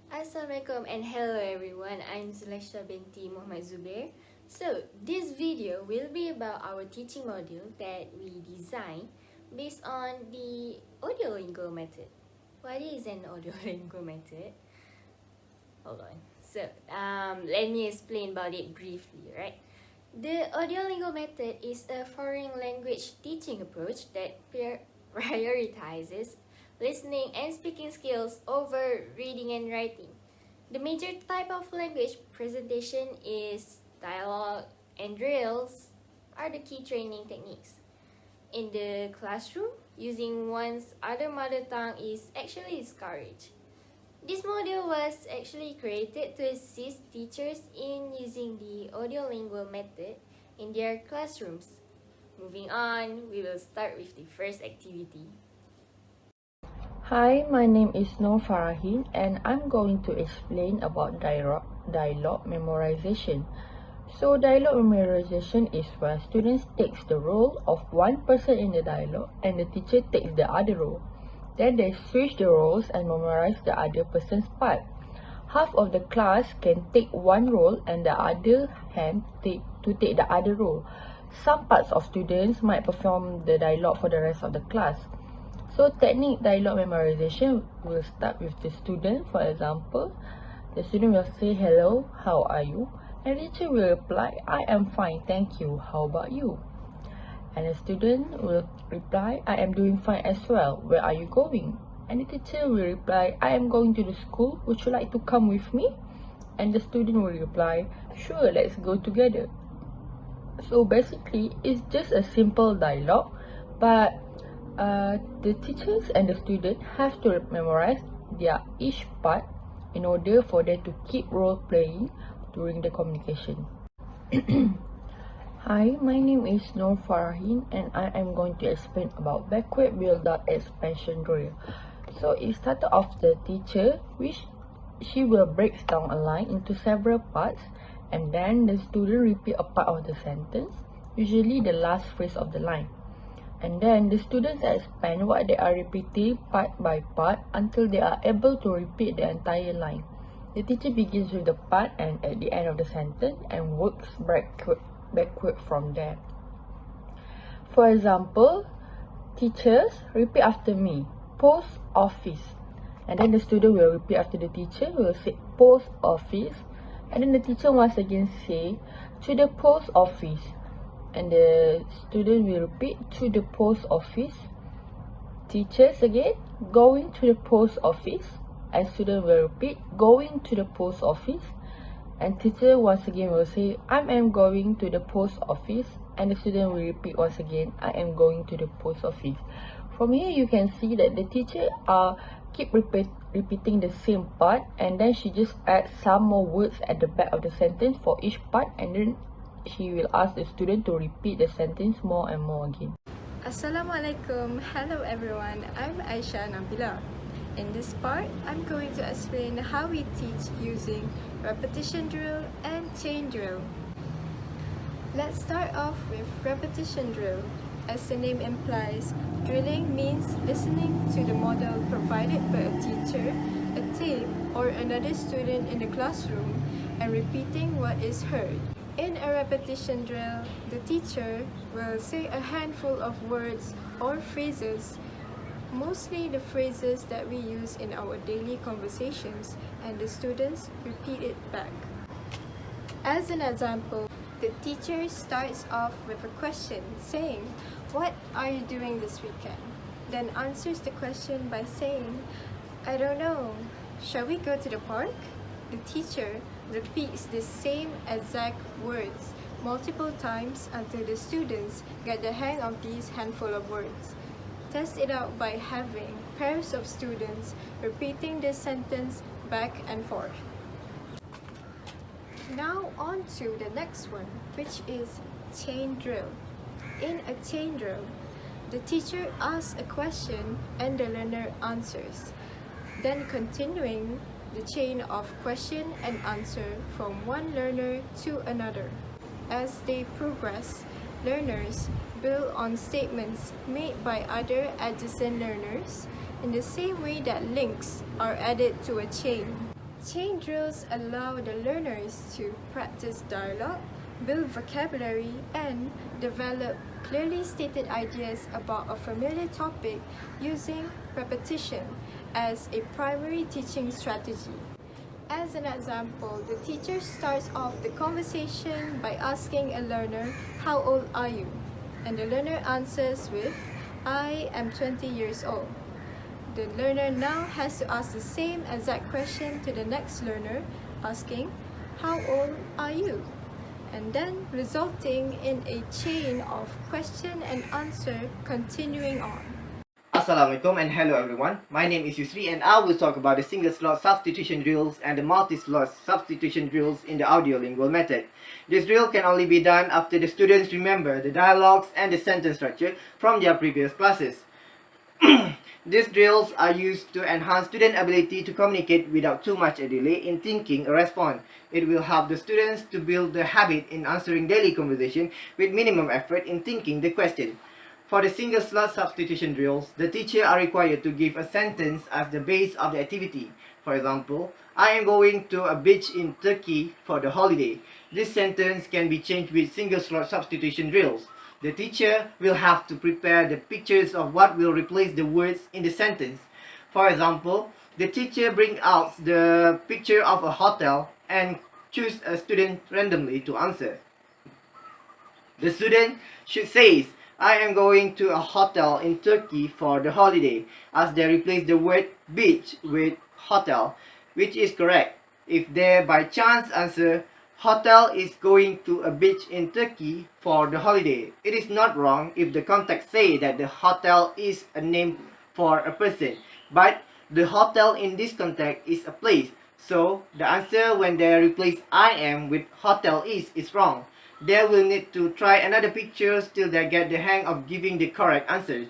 Assalamualaikum and hello everyone, I'm Zulaishah Binti Mohd Zubir. So this video will be about our teaching module that we designed based on the audio-lingual method. What is an audio-lingual method? Hold on. So let me explain about it briefly, right? The audio-lingual method is a foreign language teaching approach that prioritizes listening and speaking skills over reading and writing. The major type of language presentation is dialogue and drills are the key training techniques. In the classroom, using one's other mother tongue is actually discouraged. This module was actually created to assist teachers in using the audio-lingual method in their classrooms. Moving on, we will start with the first activity. Hi, my name is Farahin and I'm going to explain about dialogue memorization. So dialogue memorization is where students takes the role of one person in the dialogue and the teacher takes the other role. Then they switch the roles and memorize the other person's part. Half of the class can take one role and the other hand take the other role. Some parts of students might perform the dialogue for the rest of the class. So technique dialogue memorization will start with the student. For example, the student will say, "Hello, how are you?" And the teacher will reply, "I am fine, thank you. How about you?" And the student will reply, "I am doing fine as well. Where are you going?" And the teacher will reply, "I am going to the school. Would you like to come with me?" And the student will reply, "Sure, let's go together." So basically, it's just a simple dialogue, but the teachers and the student have to memorize their each part in order for them to keep role playing during the communication. Hi, my name is Farahin and I am going to explain about backward build-up expansion drill. So it started off the teacher, which she will break down a line into several parts, and then the student repeat a part of the sentence, usually the last phrase of the line. And then the students expand what they are repeating part by part until they are able to repeat the entire line. The teacher begins with the part and at the end of the sentence and works backward from there. For example, teachers, repeat after me, post office. And then the student will repeat after the teacher, will say post office. And then the teacher once again say, to the post office. And the student will repeat, to the post office. Teachers again, going to the post office. And student will repeat, going to the post office. And teacher once again will say, I am going to the post office. And the student will repeat once again, I am going to the post office. From here you can see that the teacher keep repeating the same part, and then she just adds some more words at the back of the sentence for each part, and then she will ask the student to repeat the sentence more and more again. Assalamualaikum. Hello everyone. I'm Aisha and Nabila. In this part, I'm going to explain how we teach using repetition drill and chain drill. Let's start off with repetition drill. As the name implies, drilling means listening to the model provided by a teacher, a tape, or another student in the classroom and repeating what is heard. In a repetition drill, the teacher will say a handful of words or phrases, mostly the phrases that we use in our daily conversations, and the students repeat it back. As an example, the teacher starts off with a question saying, "What are you doing this weekend?" Then answers the question by saying, "I don't know. Shall we go to the park?" The teacher repeats the same exact words multiple times until the students get the hang of these handful of words. Test it out by having pairs of students repeating this sentence back and forth. Now on to the next one, which is chain drill. In a chain drill, the teacher asks a question and the learner answers, then continuing the chain of question and answer from one learner to another. As they progress, learners build on statements made by other adjacent learners in the same way that links are added to a chain. Chain drills allow the learners to practice dialogue, build vocabulary, and develop clearly stated ideas about a familiar topic using repetition as a primary teaching strategy. As an example, the teacher starts off the conversation by asking a learner, "How old are you?" And the learner answers with, "I am 20 years old." The learner now has to ask the same exact question to the next learner, asking, "How old are you?" And then resulting in a chain of question and answer continuing on. Assalamualaikum and hello everyone. My name is Yusri and I will talk about the single slot substitution drills and the multi-slot substitution drills in the audio-lingual method. This drill can only be done after the students remember the dialogues and the sentence structure from their previous classes. These drills are used to enhance student ability to communicate without too much a delay in thinking a response. It will help the students to build the habit in answering daily conversation with minimum effort in thinking the question. For the single slot substitution drills, the teacher are required to give a sentence as the base of the activity. For example, "I am going to a beach in Turkey for the holiday." This sentence can be changed with single slot substitution drills. The teacher will have to prepare the pictures of what will replace the words in the sentence. For example, the teacher brings out the picture of a hotel and choose a student randomly to answer. The student should say, "I am going to a hotel in Turkey for the holiday," as they replace the word beach with hotel, which is correct. If they by chance answer, "Hotel is going to a beach in Turkey for the holiday," it is not wrong if the context say that the hotel is a name for a person, but the hotel in this context is a place. So the answer when they replace "I am" with "hotel is" wrong. They will need to try another picture till they get the hang of giving the correct answers.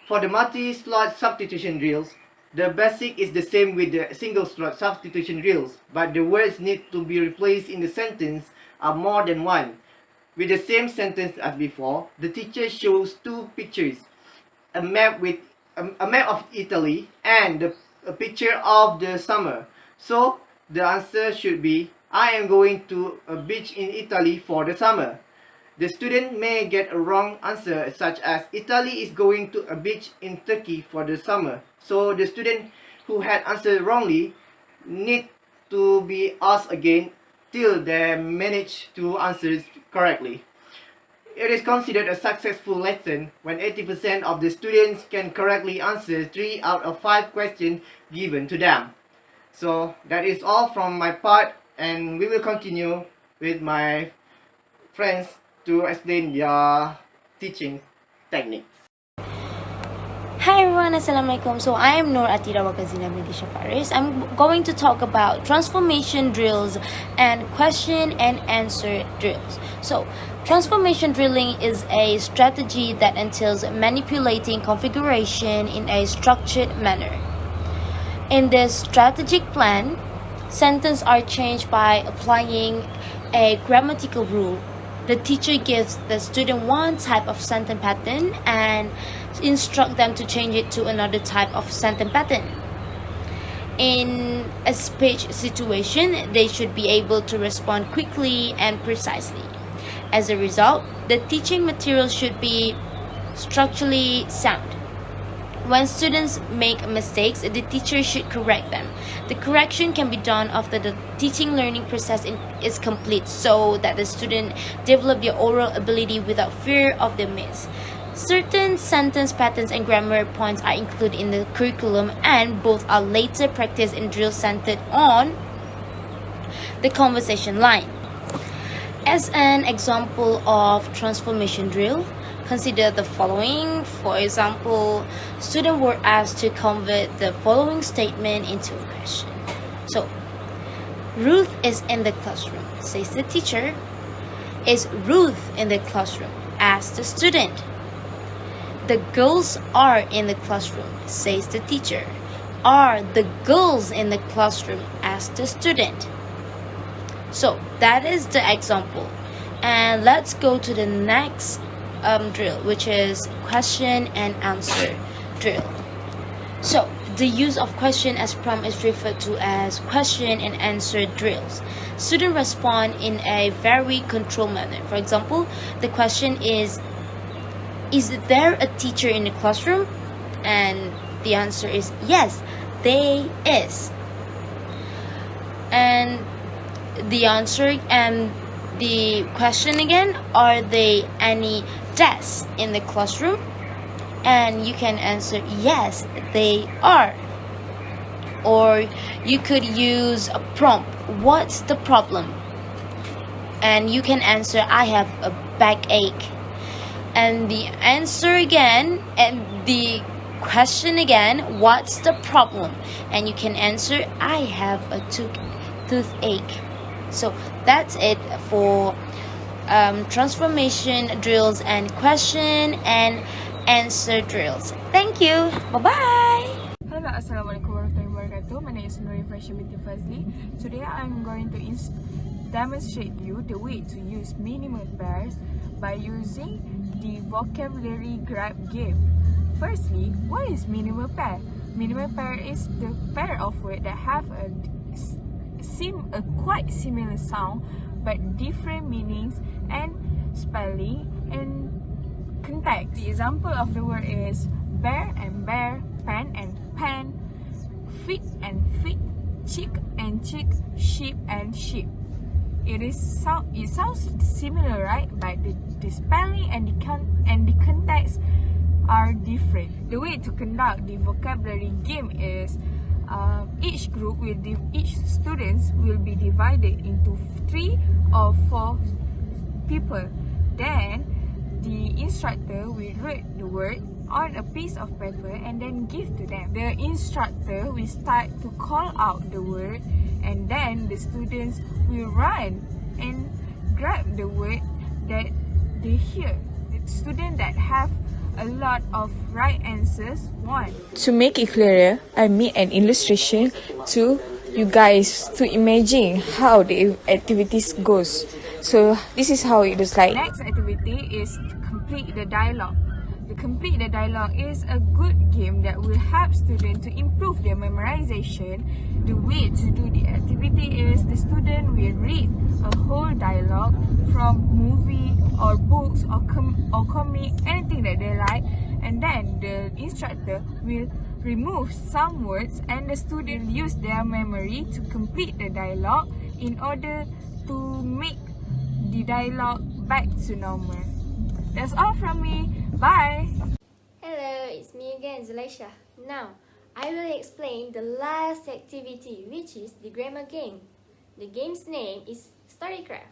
For the multi-slot substitution drills, the basic is the same with the single slot substitution drills, but the words need to be replaced in the sentence are more than one. With the same sentence as before, the teacher shows two pictures, a map of Italy and a picture of the summer. So the answer should be, "I am going to a beach in Italy for the summer." The student may get a wrong answer such as, "Italy is going to a beach in Turkey for the summer." So the student who had answered wrongly need to be asked again till they manage to answer correctly. It is considered a successful lesson when 80% of the students can correctly answer 3 out of 5 questions given to them. So that is all from my part, and we will continue with my friends to explain their teaching techniques. Hi everyone, Assalamualaikum. So I am Athirah Waqasdina Binti Faris. I'm going to talk about transformation drills and question and answer drills. So transformation drilling is a strategy that entails manipulating configuration in a structured manner. In this strategic plan, sentences are changed by applying a grammatical rule. The teacher gives the student one type of sentence pattern and instruct them to change it to another type of sentence pattern. In a speech situation, they should be able to respond quickly and precisely. As a result, the teaching material should be structurally sound. When students make mistakes, the teacher should correct them. The correction can be done after the teaching learning process is complete so that the student develop their oral ability without fear of the miss. Certain sentence patterns and grammar points are included in the curriculum, and both are later practiced in drills centered on the conversation line. As an example of transformation drill, consider the following. For example, students were asked to convert the following statement into a question. So, Ruth is in the classroom, says the teacher. Is Ruth in the classroom? Asks the student. The girls are in the classroom, says the teacher. Are the girls in the classroom? Asks the student. So, that is the example. And let's go to the next drill, which is question and answer drill. So The use of question as prompt is referred to as question and answer drills. Students respond in a very controlled manner. For example, the question is there a teacher in the classroom? And the answer is yes, there is. And the answer and the question again, are there any desks in the classroom? And you can answer yes, they are. Or you could use a prompt, what's the problem? And you can answer I have a backache. And the answer again, and the question again, what's the problem? And you can answer I have a toothache. So that's it for transformation drills and question and answer drills. Thank you. Bye-bye. Hello, Assalamualaikum warahmatullahi wabarakatuh. My name is Nurin, Farisha, Binti, Fadzli. Today I'm going to demonstrate you the way to use minimal pairs by using the vocabulary grab game. Firstly, what is minimal pair? Minimal pair is the pair of words that have a quite similar sound but different meanings and spelling and context. The example of the word is bear and bear, pen and pen, feet and feet, chick and chick, sheep and sheep. It sounds similar, right? But the spelling and the context are different. The way to conduct the vocabulary game is each students will be divided into 3 or 4 people. Then the instructor will write the word on a piece of paper and then give to them. The instructor will start to call out the word, and then the students will run and grab the word that they hear. The students that have a lot of right answers won. To make it clearer, I made an illustration to you guys to imagine how the activities goes. So this is how it looks like. Next activity is to complete the dialogue. The complete the dialogue is a good game that will help students to improve their memorization. The way to do the activity is the student will read a whole dialogue from movie or books or comic, anything that they like, and then the instructor will remove some words and the student use their memory to complete the dialogue in order to make the dialogue back to normal. That's all from me. Bye. Hello, it's me again, Zulaishah. Now, I will explain the last activity, which is the grammar game. The game's name is Storycraft.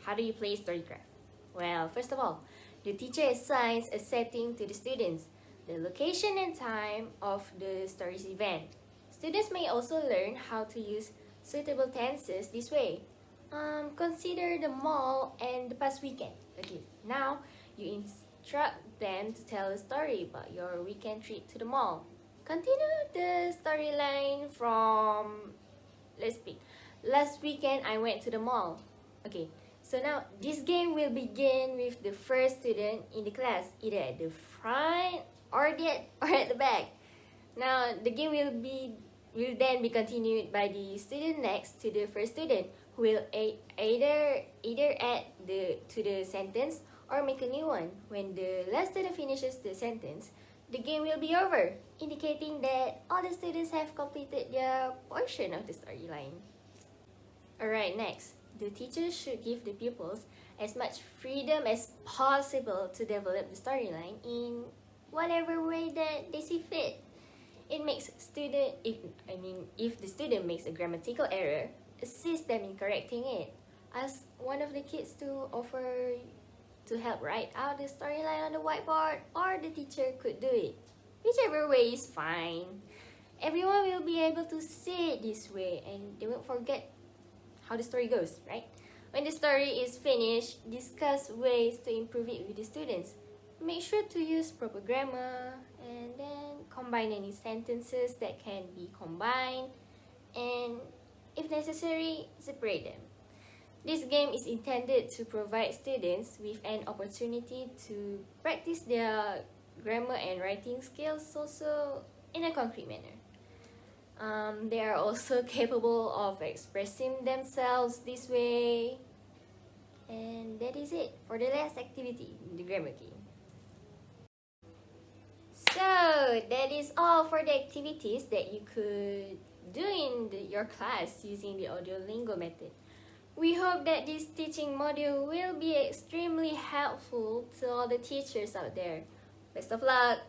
How do you play Storycraft? Well, first of all, the teacher assigns a setting to the students, the location and time of the story's event. Students may also learn how to use suitable tenses this way. Consider the mall and the past weekend. Okay, now you instruct them to tell a story about your weekend trip to the mall. Continue the storyline from, let's pick, last weekend I went to the mall. Okay, so now this game will begin with the first student in the class, either at the front or at the back. Now the game will then be continued by the student next to the first student, who will either add to the sentence or make a new one. When the last student finishes the sentence, the game will be over, indicating that all the students have completed their portion of the storyline. Alright, next, the teacher should give the pupils as much freedom as possible to develop the storyline in whatever way that they see fit. It makes if the student makes a grammatical error, assist them in correcting it. Ask one of the kids to offer to help write out the storyline on the whiteboard, or the teacher could do it. Whichever way is fine. Everyone will be able to see it this way and they won't forget how the story goes, right? When the story is finished, discuss ways to improve it with the students. Make sure to use proper grammar and then combine any sentences that can be combined, and if necessary, separate them. This game is intended to provide students with an opportunity to practice their grammar and writing skills also in a concrete manner. They are also capable of expressing themselves this way. And that is it for the last activity, the grammar key. So that is all for the activities that you could do in your class using the audio-lingual method. We hope that this teaching module will be extremely helpful to all the teachers out there. Best of luck!